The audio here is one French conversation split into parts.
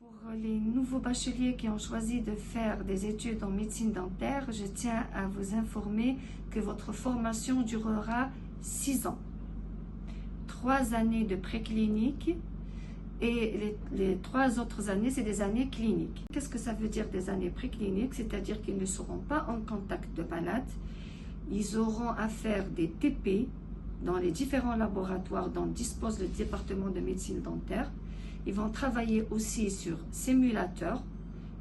Pour les nouveaux bacheliers qui ont choisi de faire des études en médecine dentaire, je tiens à vous informer que votre formation durera 6 ans. 3 années de préclinique et les 3 autres années, c'est des années cliniques. Qu'est-ce que ça veut dire des années précliniques? C'est-à-dire qu'ils ne seront pas en contact de malades. Ils auront à faire des TP dans les différents laboratoires dont dispose le département de médecine dentaire. Ils vont travailler aussi sur simulateurs.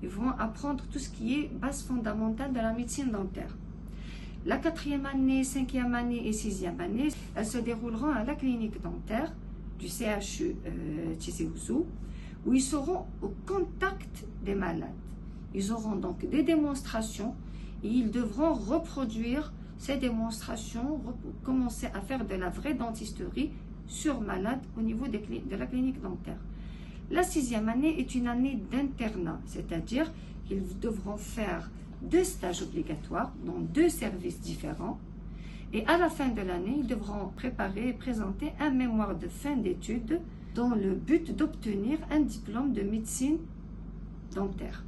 Ils vont apprendre tout ce qui est base fondamentale de la médecine dentaire. La 4e année, 5e année et 6e année, elles se dérouleront à la clinique dentaire du CHU Tizi Ouzou, où ils seront au contact des malades. Ils auront donc des démonstrations et ils devront reproduire ces démonstrations, commencer à faire de la vraie dentisterie sur malade au niveau de la clinique dentaire. La 6e année est une année d'internat, c'est-à-dire qu'ils devront faire 2 stages obligatoires dans 2 services différents. Et à la fin de l'année, ils devront préparer et présenter un mémoire de fin d'études dans le but d'obtenir un diplôme de médecine dentaire.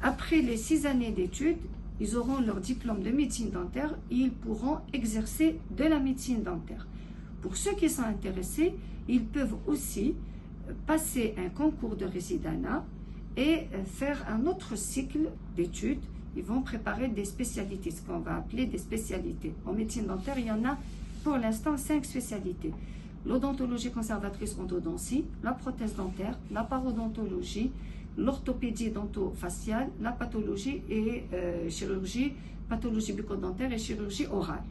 Après les 6 années d'études, ils auront leur diplôme de médecine dentaire et ils pourront exercer de la médecine dentaire. Pour ceux qui sont intéressés, ils peuvent aussi passer un concours de résidanat et faire un autre cycle d'études. Ils vont préparer des spécialités, ce qu'on va appeler des spécialités. En médecine dentaire, il y en a pour l'instant 5 spécialités. L'odontologie conservatrice endodontie, la prothèse dentaire, la parodontologie, l'orthopédie dentofaciale, la pathologie et chirurgie, pathologie bucco-dentaire et chirurgie orale.